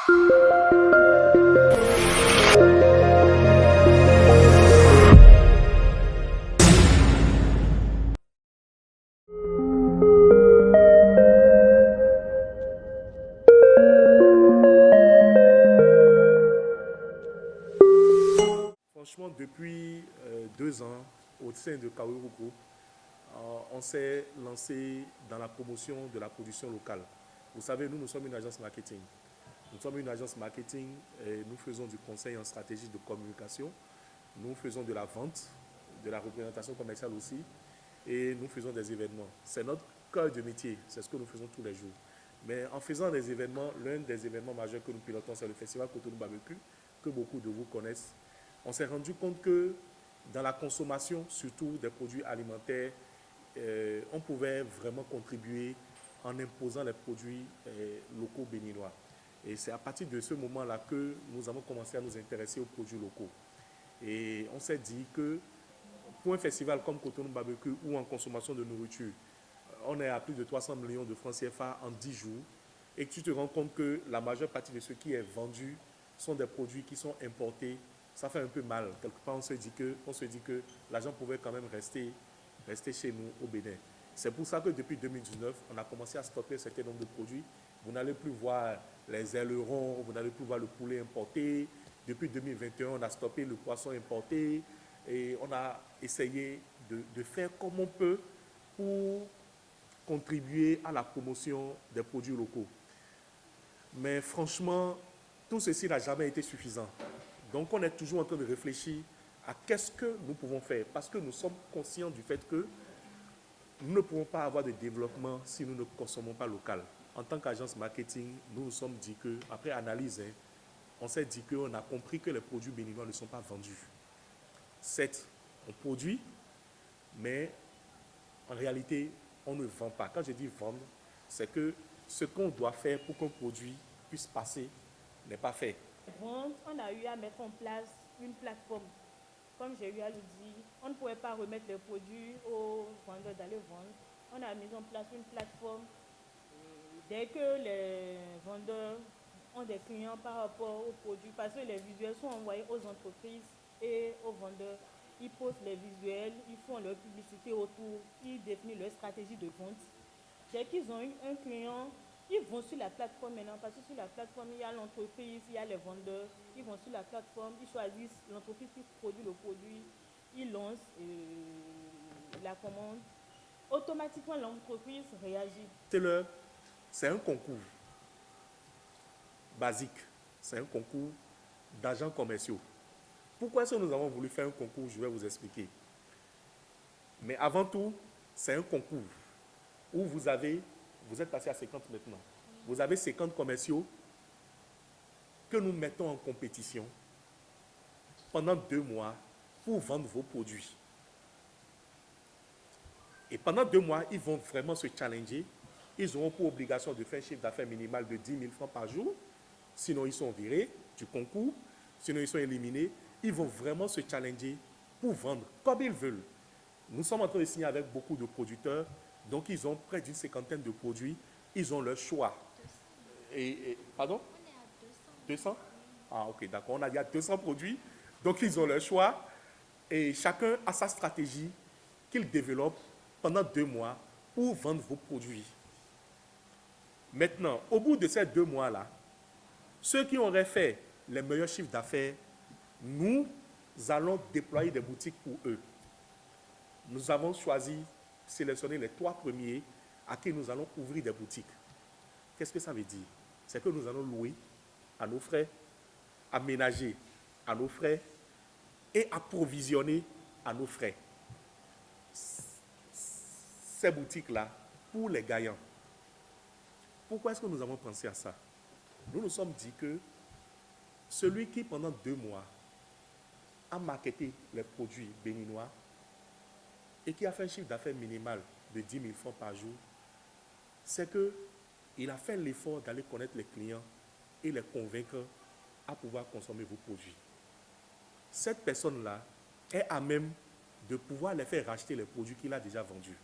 Franchement, depuis 2 ans, au sein de Kaoru Group, on s'est lancé dans la promotion de la production locale. Vous savez, nous sommes une agence marketing. Nous sommes une agence marketing et nous faisons du conseil en stratégie de communication. Nous faisons de la vente, de la représentation commerciale aussi et nous faisons des événements. C'est notre cœur de métier, c'est ce que nous faisons tous les jours. Mais en faisant des événements, l'un des événements majeurs que nous pilotons, c'est le festival Cotonou Barbecue, que beaucoup de vous connaissent. On s'est rendu compte que dans la consommation, surtout des produits alimentaires, on pouvait vraiment contribuer en imposant les produits locaux béninois. Et c'est à partir de ce moment-là que nous avons commencé à nous intéresser aux produits locaux. Et on s'est dit que pour un festival comme Cotonou Barbecue ou en consommation de nourriture, on est à plus de 300 millions de francs CFA en 10 jours et que tu te rends compte que la majeure partie de ce qui est vendu sont des produits qui sont importés, ça fait un peu mal. Quelque part, on se dit que l'argent pouvait quand même rester chez nous au Bénin. C'est pour ça que depuis 2019, on a commencé à stopper un certain nombre de produits. Vous n'allez plus voir les ailerons, vous n'allez plus voir le poulet importé. Depuis 2021, on a stoppé le poisson importé et on a essayé de faire comme on peut pour contribuer à la promotion des produits locaux. Mais franchement, tout ceci n'a jamais été suffisant. Donc on est toujours en train de réfléchir à qu'est-ce que nous pouvons faire. Parce que nous sommes conscients du fait que nous ne pouvons pas avoir de développement si nous ne consommons pas local. En tant qu'agence marketing, nous nous sommes dit que, après analyse, on s'est dit qu'on a compris que les produits béninois ne sont pas vendus. Certes, on produit, mais en réalité, on ne vend pas. Quand je dis vendre, c'est que ce qu'on doit faire pour qu'un produit puisse passer n'est pas fait. On a eu à mettre en place une plateforme. Comme j'ai eu à le dire, on ne pouvait pas remettre les produits aux vendeurs d'aller vendre. On a mis en place une plateforme. Dès que les vendeurs ont des clients par rapport aux produits, parce que les visuels sont envoyés aux entreprises et aux vendeurs, ils postent les visuels, ils font leur publicité autour, ils définissent leur stratégie de vente. Dès qu'ils ont un client, ils vont sur la plateforme maintenant, parce que sur la plateforme, il y a l'entreprise, il y a les vendeurs. Ils vont sur la plateforme, ils choisissent l'entreprise qui produit le produit, ils lancent la commande. Automatiquement, l'entreprise réagit. C'est un concours basique, c'est un concours d'agents commerciaux. Pourquoi est-ce que nous avons voulu faire un concours? Je vais vous expliquer. Mais avant tout, c'est un concours où vous êtes passé à 50 maintenant. Vous avez 50 commerciaux que nous mettons en compétition pendant 2 mois pour vendre vos produits. Et pendant 2 mois, ils vont vraiment se challenger. Ils auront pour obligation de faire un chiffre d'affaires minimal de 10 000 francs par jour. Sinon, ils sont virés du concours. Sinon, ils sont éliminés. Ils vont vraiment se challenger pour vendre comme ils veulent. Nous sommes en train de signer avec beaucoup de producteurs. Donc, ils ont près d'une 50aine de produits. Ils ont leur choix. Pardon? On est à 200? Ah, ok, d'accord. On a dit à 200 produits. Donc, ils ont leur choix. Et chacun a sa stratégie qu'il développe pendant 2 mois pour vendre vos produits. Maintenant, au bout de ces 2 mois-là, ceux qui auraient fait les meilleurs chiffres d'affaires, nous allons déployer des boutiques pour eux. Nous avons sélectionné les 3 premiers à qui nous allons ouvrir des boutiques. Qu'est-ce que ça veut dire? C'est que nous allons louer à nos frais, aménager à nos frais et approvisionner à nos frais. Ces boutiques-là, pour les gagnants. Pourquoi est-ce que nous avons pensé à ça? Nous nous sommes dit que celui qui, pendant 2 mois, a marketé les produits béninois et qui a fait un chiffre d'affaires minimal de 10 000 francs par jour, c'est qu'il a fait l'effort d'aller connaître les clients et les convaincre à pouvoir consommer vos produits. Cette personne-là est à même de pouvoir les faire racheter les produits qu'il a déjà vendus.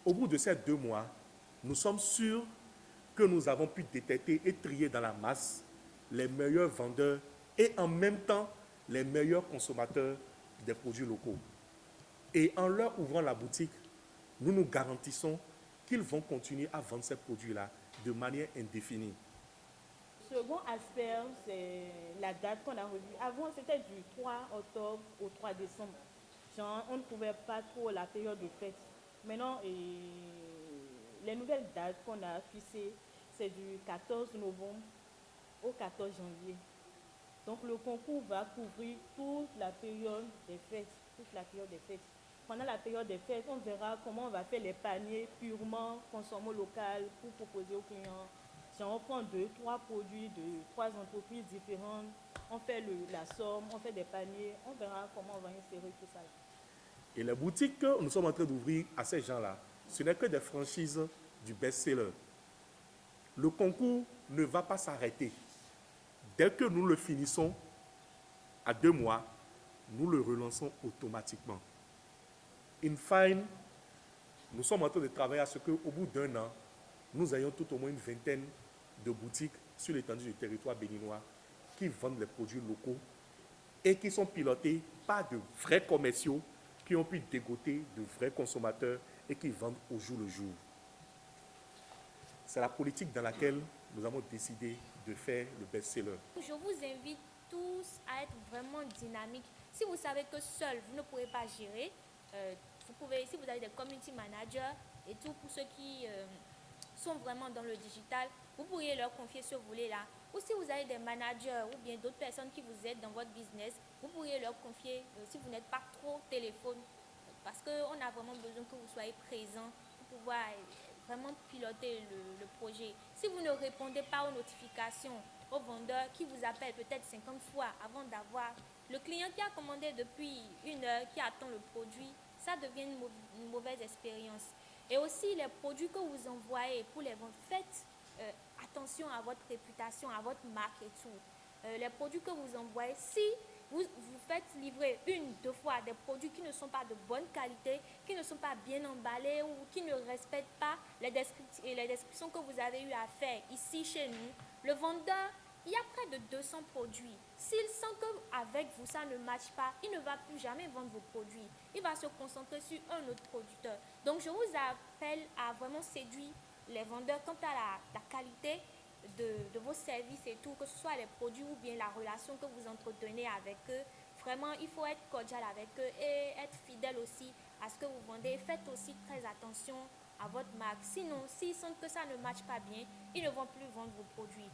Au bout de ces 2 mois, nous sommes sûrs que nous avons pu détecter et trier dans la masse les meilleurs vendeurs et en même temps les meilleurs consommateurs des produits locaux. Et en leur ouvrant la boutique, nous nous garantissons qu'ils vont continuer à vendre ces produits-là de manière indéfinie. Le second aspect, c'est la date qu'on a revue. Avant, c'était du 3 octobre au 3 décembre. Genre, on ne pouvait pas trop la période de fête. Maintenant, les nouvelles dates qu'on a fixées, c'est du 14 novembre au 14 janvier. Donc, le concours va couvrir toute la période des fêtes. Toute la période des fêtes. Pendant la période des fêtes, on verra comment on va faire les paniers purement consommés local pour proposer aux clients. Si on prend 2, 3 produits de 3 entreprises différentes, on fait la somme, on fait des paniers, on verra comment on va insérer tout ça. Et les boutiques que nous sommes en train d'ouvrir à ces gens-là, ce n'est que des franchises du best-seller. Le concours ne va pas s'arrêter. Dès que nous le finissons, à 2 mois, nous le relançons automatiquement. In fine, nous sommes en train de travailler à ce qu'au bout d'1 an, nous ayons tout au moins une vingtaine de boutiques sur l'étendue du territoire béninois qui vendent les produits locaux et qui sont pilotés par de vrais commerciaux qui ont pu dégoter de vrais consommateurs et qui vendent au jour le jour. C'est la politique dans laquelle nous avons décidé de faire le best-seller. Je vous invite tous à être vraiment dynamiques. Si vous savez que seul, vous ne pouvez pas gérer, vous pouvez, si vous avez des community managers et tout, pour ceux qui sont vraiment dans le digital, vous pourriez leur confier ce volet-là. Ou si vous avez des managers ou bien d'autres personnes qui vous aident dans votre business, vous pourriez leur confier, si vous n'êtes pas trop au téléphone, parce qu'on a vraiment besoin que vous soyez présent pour pouvoir vraiment piloter le projet. Si vous ne répondez pas aux notifications, aux vendeurs qui vous appellent peut-être 50 fois avant d'avoir le client qui a commandé depuis 1 heure, qui attend le produit, ça devient une mauvaise expérience. Et aussi les produits que vous envoyez pour les ventes, faites attention à votre réputation, à votre marque et tout. Les produits que vous envoyez, si vous faites livrer 1, 2 fois des produits qui ne sont pas de bonne qualité, qui ne sont pas bien emballés ou qui ne respectent pas les descriptions que vous avez eu à faire ici chez nous, le vendeur, il y a près de 200 produits. S'il sent qu'avec vous, ça ne matche pas, il ne va plus jamais vendre vos produits. Il va se concentrer sur un autre producteur. Donc, je vous appelle à vraiment séduire les vendeurs quant à la qualité de vos services et tout, que ce soit les produits ou bien la relation que vous entretenez avec eux. Vraiment, il faut être cordial avec eux et être fidèle aussi à ce que vous vendez. Faites aussi très attention à votre marque. Sinon, s'ils sentent que ça ne matche pas bien, ils ne vont plus vendre vos produits.